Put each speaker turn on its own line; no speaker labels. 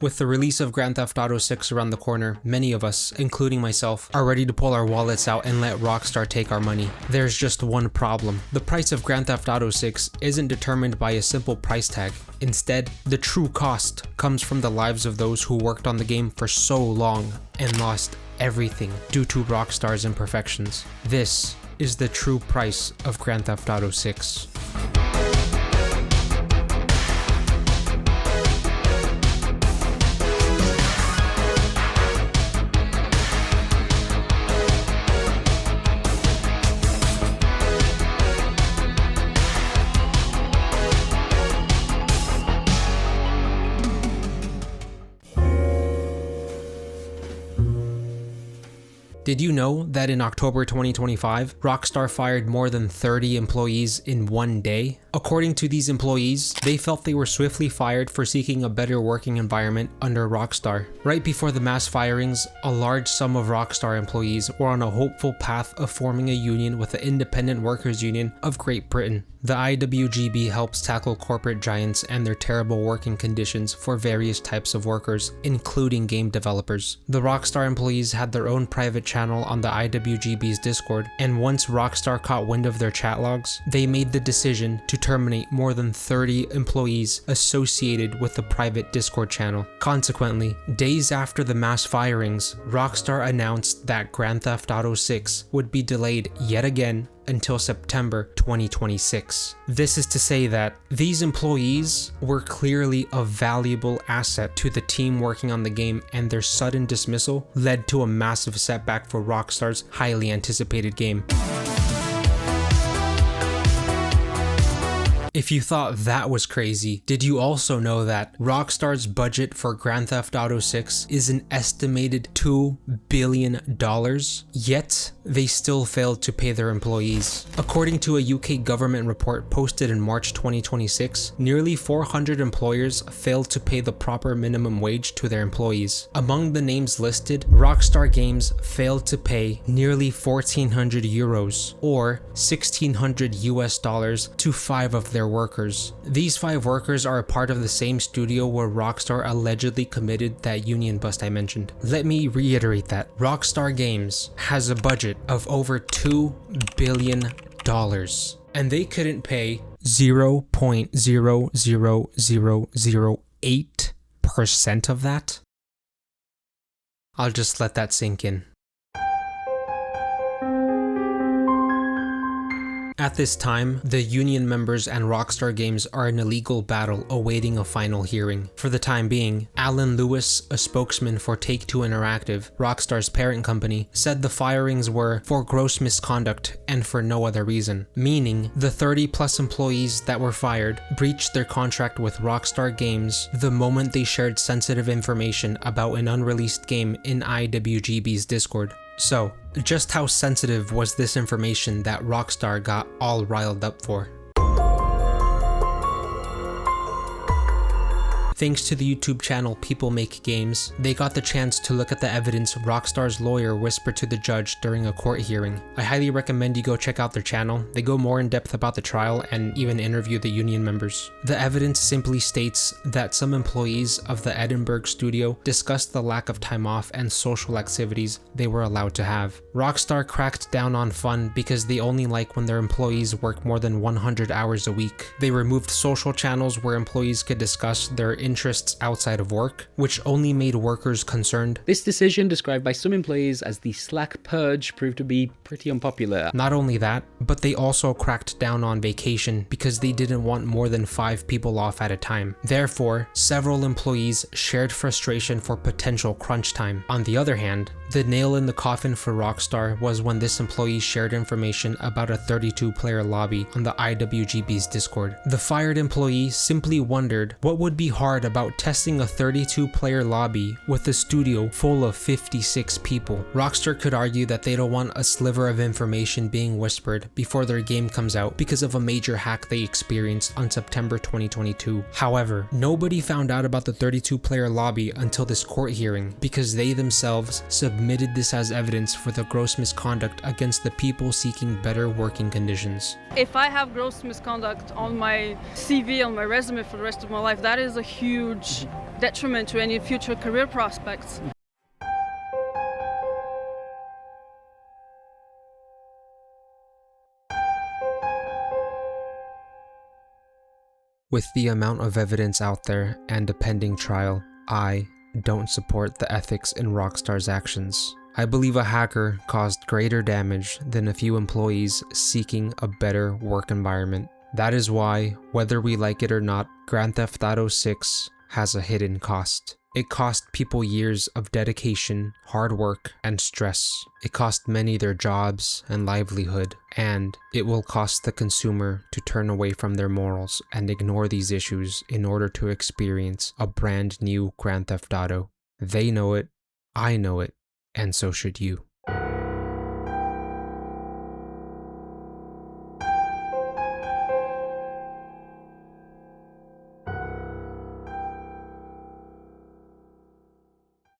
With the release of Grand Theft Auto 6 around the corner, many of us, including myself, are ready to pull our wallets out and let Rockstar take our money. There's just one problem. The price of Grand Theft Auto 6 isn't determined by a simple price tag. Instead, the true cost comes from the lives of those who worked on the game for so long and lost everything due to Rockstar's imperfections. This is the true price of Grand Theft Auto 6. Did you know that in October 2025, Rockstar fired more than 30 employees in one day? According to these employees, they felt they were swiftly fired for seeking a better working environment under Rockstar. Right before the mass firings, a large sum of Rockstar employees were on a hopeful path of forming a union with the Independent Workers Union of Great Britain. The IWGB helps tackle corporate giants and their terrible working conditions for various types of workers, including game developers. The Rockstar employees had their own private channel on the IWGB's Discord, and once Rockstar caught wind of their chat logs, they made the decision to terminate more than 30 employees associated with the private Discord channel. Consequently, days after the mass firings, Rockstar announced that Grand Theft Auto 6 would be delayed yet again until September 2026. This is to say that these employees were clearly a valuable asset to the team working on the game, and their sudden dismissal led to a massive setback for Rockstar's highly anticipated game. If you thought that was crazy, did you also know that Rockstar's budget for Grand Theft Auto 6 is an estimated $2 billion, yet they still failed to pay their employees? According to a UK government report posted in March 2026, nearly 400 employers failed to pay the proper minimum wage to their employees. Among the names listed, Rockstar Games failed to pay nearly 1,400 euros or $1,600 to 5 of their workers. These 5 workers are a part of the same studio where Rockstar allegedly committed that union bust I mentioned. Let me reiterate that Rockstar Games has a budget of over $2 billion, and they couldn't pay 0.00008% of that? I'll just let that sink in. At this time, the union members and Rockstar Games are in a legal battle awaiting a final hearing. For the time being, Alan Lewis, a spokesman for Take-Two Interactive, Rockstar's parent company, said the firings were for gross misconduct and for no other reason, meaning the 30+ employees that were fired breached their contract with Rockstar Games the moment they shared sensitive information about an unreleased game in IWGB's Discord. So, just how sensitive was this information that Rockstar got all riled up for? Thanks to the YouTube channel People Make Games, they got the chance to look at the evidence Rockstar's lawyer whispered to the judge during a court hearing. I highly recommend you go check out their channel. They go more in depth about the trial and even interview the union members. The evidence simply states that some employees of the Edinburgh studio discussed the lack of time off and social activities they were allowed to have. Rockstar cracked down on fun because they only like when their employees work more than 100 hours a week. They removed social channels where employees could discuss their interests outside of work, which only made workers concerned.
This decision, described by some employees as the Slack purge, proved to be pretty unpopular.
Not only that, but they also cracked down on vacation because they didn't want more than 5 people off at a time. Therefore, several employees shared frustration for potential crunch time. On the other hand, the nail in the coffin for Rockstar was when this employee shared information about a 32-player lobby on the IWGB's Discord. The fired employee simply wondered what would be hard about testing a 32-player lobby with a studio full of 56 people. Rockstar could argue that they don't want a sliver of information being whispered before their game comes out because of a major hack they experienced on September 2022. However, nobody found out about the 32-player lobby until this court hearing because they themselves submitted this as evidence for the gross misconduct against the people seeking better working conditions.
If I have gross misconduct on my CV, on my resume for the rest of my life, that is a huge huge detriment to any future career prospects.
With the amount of evidence out there and a pending trial, I don't support the ethics in Rockstar's actions. I believe a hacker caused greater damage than a few employees seeking a better work environment. That is why, whether we like it or not, Grand Theft Auto 6 has a hidden cost. It cost people years of dedication, hard work, and stress. It cost many their jobs and livelihood, and it will cost the consumer to turn away from their morals and ignore these issues in order to experience a brand new Grand Theft Auto. They know it, I know it, and so should you.